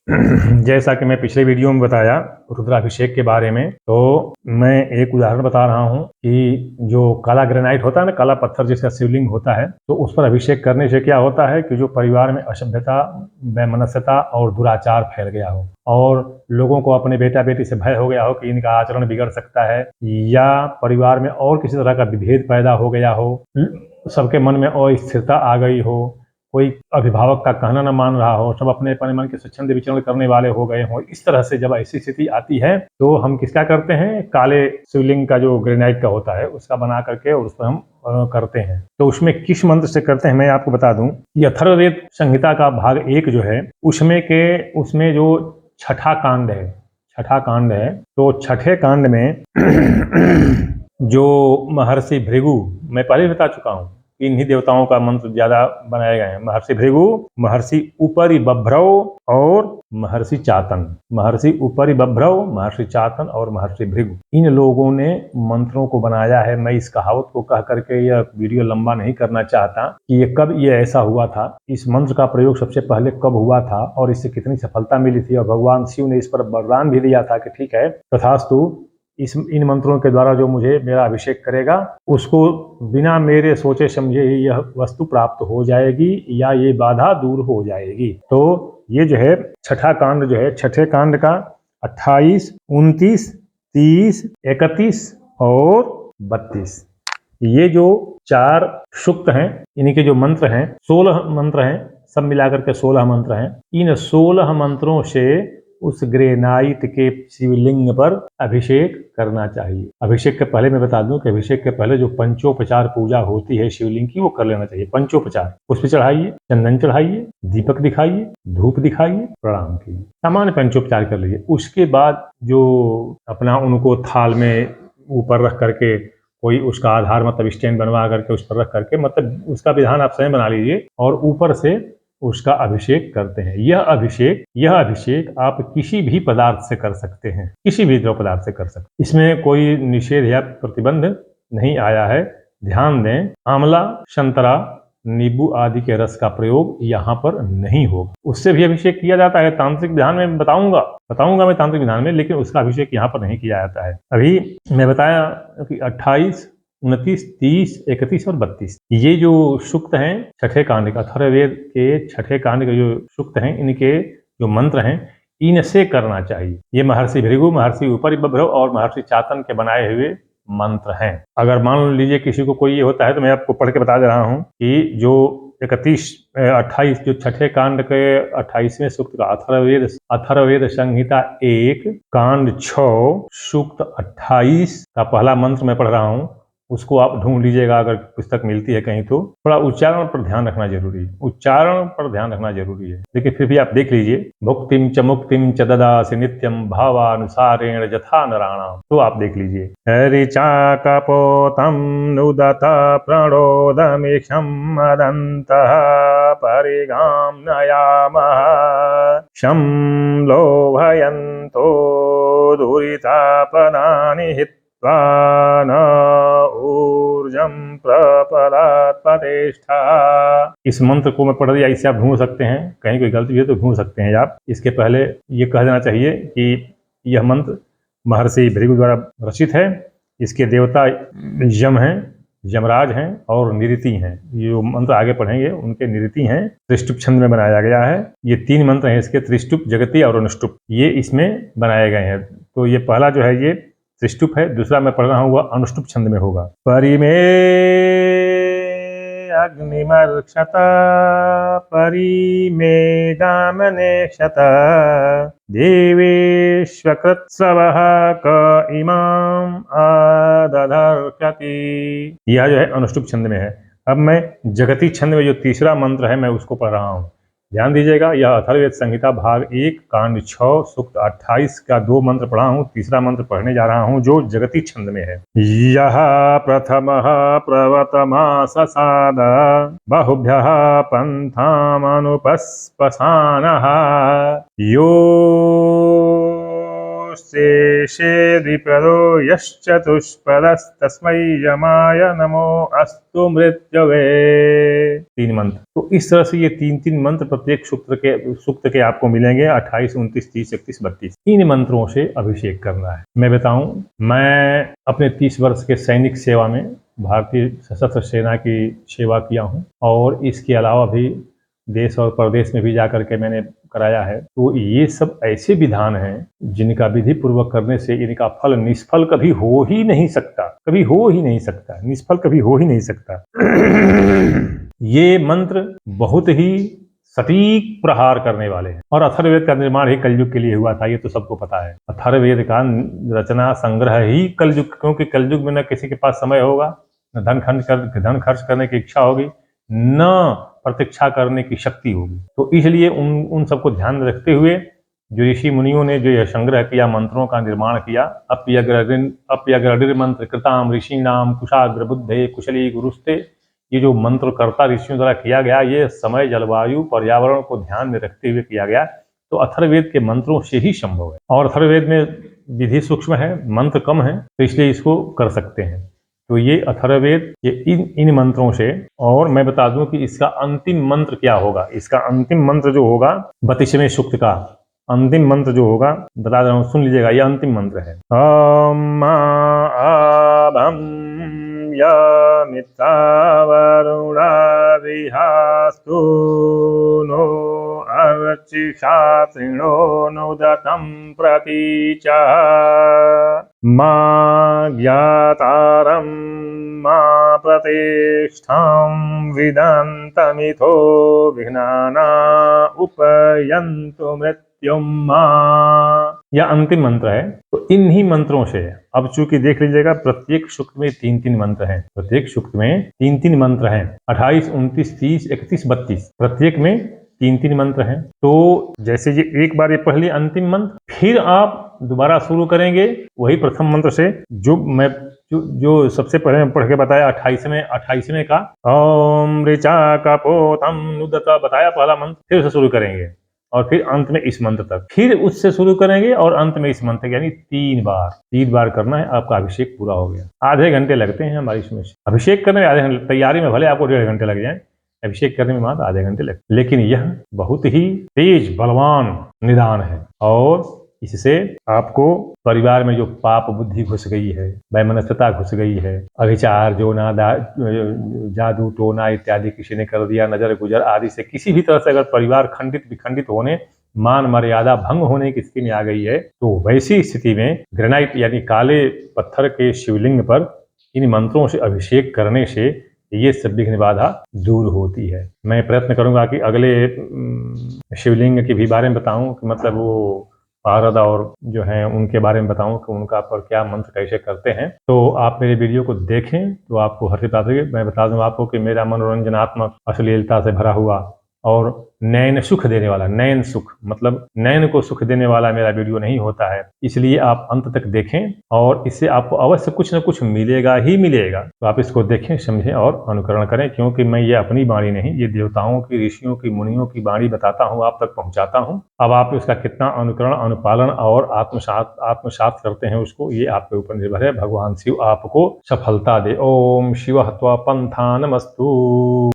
जैसा कि मैं पिछले वीडियो में बताया रुद्राभिषेक के बारे में, तो मैं एक उदाहरण बता रहा हूँ कि जो काला ग्रेनाइट होता है ना, काला पत्थर जिसका शिवलिंग होता है, तो उस पर अभिषेक करने से क्या होता है कि जो परिवार में असभ्यता, वैमनस्यता और दुराचार फैल गया हो और लोगों को अपने बेटा बेटी से भय हो गया हो कि इनका आचरण बिगड़ सकता है, या परिवार में और किसी तरह का विभेद पैदा हो गया हो, सबके मन में अस्थिरता आ गई हो, कोई अभिभावक का कहना न मान रहा हो, सब अपने अपने मन के स्वच्छंद विचरण करने वाले हो गए हों, इस तरह से जब ऐसी स्थिति आती है तो हम किसका करते हैं, काले शिवलिंग का जो ग्रेनाइट का होता है उसका बना करके और उस पर हम करते हैं। तो उसमें किस मंत्र से करते हैं मैं आपको बता दूं। ये अथर्ववेद संहिता का भाग 1 जो है उसमें जो छठा कांड है, तो छठे कांड में जो महर्षि भृगु, मैं पहले बता चुका हूं, इन्हीं देवताओं का मंत्र ज्यादा बनाए गए हैं। महर्षि भृगु, महर्षि उपरि बभ्रव और महर्षि चातन। महर्षि उपरि बभ्रव, महर्षि चातन और महर्षि भृगु, इन लोगों ने मंत्रों को बनाया है। मैं इस कहावत को कह करके यह वीडियो लंबा नहीं करना चाहता कि ये ऐसा हुआ था, इस मंत्र का प्रयोग सबसे पहले कब हुआ था और इससे कितनी सफलता मिली थी, और भगवान शिव ने इस पर वरदान भी दिया था कि ठीक है तथास्तु, इन मंत्रों के द्वारा जो मुझे मेरा अभिषेक करेगा उसको बिना मेरे सोचे समझे ही यह वस्तु प्राप्त हो जाएगी या ये बाधा दूर हो जाएगी। तो ये जो है छठा कांड जो है, छठे कांड का 28, 29, 30, 31 और 32, ये जो 4 सूक्त हैं, इन्हीं के जो मंत्र हैं, 16 मंत्र हैं, सब मिलाकर के 16 मंत्र हैं। इन 16 मंत्रों से उस ग्रेनाइट के शिवलिंग पर अभिषेक करना चाहिए। अभिषेक के पहले मैं बता दूं कि अभिषेक के पहले जो पंचोपचार पूजा होती है शिवलिंग की, वो कर लेना चाहिए। पंचोपचार, पुष्प चढ़ाइए, चंदन चढ़ाइए, दीपक दिखाइए, धूप दिखाइए, प्रणाम कीजिए, सामान्य पंचोपचार कर लीजिए। उसके बाद जो अपना उनको थाल में ऊपर रख करके कोई उसका आधार मतलब स्टैंड बनवा करके उस पर रख करके, मतलब उसका विधान आप स्वयं बना लीजिए और ऊपर से उसका अभिषेक करते हैं। यह अभिषेक आप किसी भी पदार्थ से कर सकते हैं, किसी भी द्रव पदार्थ से कर सकते हैं, इसमें कोई निषेध या प्रतिबंध नहीं आया है। ध्यान दें, आंवला, संतरा, नींबू आदि के रस का प्रयोग यहाँ पर नहीं होगा। उससे भी अभिषेक किया जाता है, तांत्रिक विधान में बताऊंगा मैं तांत्रिक विधान में, लेकिन उसका अभिषेक यहाँ पर नहीं किया जाता है। अभी मैं बताया कि 28, 29, 30, 31 और 32, ये जो सूक्त हैं छठे कांड का, अथर्ववेद के छठे कांड के जो सूक्त हैं, इनके जो मंत्र हैं, इनसे करना चाहिए। ये महर्षि भृगु, महर्षि उपरि बभ्रव और महर्षि चातन के बनाए हुए मंत्र हैं। अगर मान लीजिए किसी को कोई ये होता है तो मैं आपको पढ़ के बता दे रहा हूँ कि जो 28 जो छठे कांड के 28वें सूक्त का अथर्ववेद संहिता 1 कांड 6 सूक्त 28 का पहला मंत्र मैं पढ़ रहा हूँ, उसको आप ढूंढ लीजिएगा अगर पुस्तक मिलती है कहीं। तो थोड़ा उच्चारण पर ध्यान रखना जरूरी है, लेकिन फिर भी आप देख लीजिए। भुक्तिम च मुक्तिम च ददासि नित्यम भावानुसारेण यथा नराणाम, तो आप देख लीजिए। ऋचा कपोतम नुदत प्रणोदमीक्षम मदन्तः परिगाम नयामः शं लोभयन्तो दुरितापदानि हित्वा न ऊर्जम प्रपदात् प्रतिष्ठा। इस मंत्र को मैं पढ़ दिया, इससे आप ढूंढ सकते हैं, कहीं कोई गलती है तो ढूंढ सकते हैं आप। इसके पहले ये कह देना चाहिए कि यह मंत्र महर्षि भृगु द्वारा रचित है। इसके देवता यम हैं, यमराज हैं और निरति हैं। ये जो मंत्र आगे पढ़ेंगे उनके निरति हैं। त्रिष्टुप छंद में बनाया गया है। ये 3 मंत्र हैं इसके, त्रिष्टुप, जगति और अनुष्टुप, ये इसमें बनाए गए हैं। तो ये पहला जो है ये त्रिष्टुप है, दूसरा मैं पढ़ रहा हूँ वह अनुष्टुप छंद में होगा। परिमे अग्निमर्क्षत परिमे दामने क्षत देवेश्वकृत्सवः क इमाम आदधर्षति। यह जो है अनुष्टुप छंद में है। अब मैं जगति छंद में जो तीसरा मंत्र है मैं उसको पढ़ रहा हूँ, ध्यान दीजिएगा। यह अथर्ववेद संहिता भाग 1 कांड 6 सूक्त 28 का 2 मंत्र पढ़ा हूँ, तीसरा मंत्र पढ़ने जा रहा हूँ जो जगति छंद में है। यह प्रथमः प्रवतमा ससाद बहुभ्यः पंथामनुपस्पसानः यो शेषे द्विपदो यश्चतुष्पदस्तस्मै यमाय नमो अस्तु मृत्यवे। 3 मंत्र। तो इस तरह से ये 3-3 मंत्र प्रत्येक सूक्त के आपको मिलेंगे 28, 29, 30, 31, 32। इन मंत्रों से अभिषेक करना है। मैं बताऊं, मैं अपने 30 वर्ष के सैनिक सेवा में भारतीय सशस्त्र सेना की सेवा किया हूं और इसके अलावा भी देश और प्रदेश में भी जाकर के मैंने कराया है। तो ये सब ऐसे विधान हैं जिनका विधि पूर्वक करने से इनका फल निष्फल कभी हो ही नहीं सकता, कभी हो ही नहीं सकता, निष्फल कभी हो ही नहीं सकता। ये मंत्र बहुत ही सटीक प्रहार करने वाले हैं और अथर्ववेद का निर्माण ही कलयुग के लिए हुआ था, ये तो सबको पता है। अथर्ववेद का रचना संग्रह ही कलयुग, क्योंकि कलयुग में न किसी के पास समय होगा, न धन खर्च करने की इच्छा होगी, न प्रतीक्षा करने की शक्ति होगी। तो इसलिए उन सबको ध्यान में रखते हुए जो ऋषि मुनियों ने जो यह संग्रह किया, मंत्रों का निर्माण किया, अप्यग्रडिर मंत्र कृताम ऋषि नाम कुशाग्र बुद्धे कुशली गुरुस्ते, ये जो मंत्रकर्ता ऋषियों द्वारा किया गया, ये समय, जलवायु, पर्यावरण को ध्यान में रखते हुए किया गया। तो अथर्ववेद के मंत्रों से ही संभव है और अथर्ववेद में विधि सूक्ष्म है, मंत्र कम है, तो इसलिए इसको कर सकते हैं। तो ये अथर्ववेद ये इन मंत्रों से। और मैं बता दूं कि इसका अंतिम मंत्र क्या होगा। इसका अंतिम मंत्र जो होगा 32वें सूक्त का अंतिम मंत्र जो होगा, बता रहा हूं, सुन लीजिएगा। यह अंतिम मंत्र है। ओम आभम यमितावरुणारिहास्तु नो अर्चिषा तृणोनुदतं प्रतीचा मा ज्ञातारं मा प्रतिष्ठां विदन्तमिथो विघ्नाना उपयन्तु मृत्युम मा। यह अंतिम मंत्र है। तो इन्हीं मंत्रों से, अब चूंकि देख लीजिएगा, प्रत्येक सूक्त में 3-3 मंत्र हैं, प्रत्येक सूक्त में 3-3 मंत्र हैं, 28, 29, 30, 31, 32, प्रत्येक में 3-3 मंत्र हैं। तो जैसे ये एक बार ये पहले अंतिम मंत्र, फिर आप दोबारा शुरू करेंगे वही प्रथम मंत्र से, जो सबसे पहले मैं पढ़ के बताया 28वें का ओम ऋचा कपोतम नुदत बताया पहला मंत्र, फिर उसे शुरू करेंगे और फिर अंत में इस मंत्र तक, फिर उससे शुरू करेंगे और अंत में इस मंत्र, यानी 3 बार करना है। आपका अभिषेक पूरा हो गया। आधे घंटे लगते हैं हमारी इसमें, अभिषेक करने में आधे घंटे, तैयारी में भले आपको 1.5 घंटे लग जाए, अभिषेक करने में मात्र आधे घंटे लगते, लेकिन यह बहुत ही तेज बलवान निदान है और इससे आपको परिवार में जो पाप बुद्धि घुस गई है, वैमनस्यता घुस गई है, अभिचार, जोना, जादू टोना इत्यादि किसी ने कर दिया, नजर गुजर आदि से किसी भी तरह से अगर परिवार खंडित विखंडित होने, मान मर्यादा भंग होने की स्थिति में आ गई है, तो वैसी स्थिति में ग्रेनाइट यानी काले पत्थर के शिवलिंग पर इन मंत्रों से अभिषेक करने से ये सब विघ्न बाधा दूर होती है। मैं प्रयत्न करूंगा कि अगले शिवलिंग के भी बारे में बताऊं कि मतलब वो पारद और जो है उनके बारे में बताऊं कि उनका पर क्या मंत्र कैसे करते हैं। तो आप मेरे वीडियो को देखें तो आपको हर बात होगी। मैं बता दूं आपको कि मेरा मनोरंजनात्मक, अश्लीलता से भरा हुआ और नयन सुख देने वाला, नयन सुख मतलब नयन को सुख देने वाला मेरा वीडियो नहीं होता है। इसलिए आप अंत तक देखें और इससे आपको अवश्य कुछ न कुछ मिलेगा ही मिलेगा। तो आप इसको देखें, समझें और अनुकरण करें, क्योंकि मैं ये अपनी वाणी नहीं, ये देवताओं की, ऋषियों की, मुनियों की वाणी बताता हूँ, आप तक पहुँचाता हूँ। अब आप इसका कितना अनुकरण, अनुपालन और आत्मसात करते हैं उसको, ये आपके ऊपर निर्भर है। भगवान शिव आपको सफलता दे। ओम शिव त्वा पंथा नमस्तु।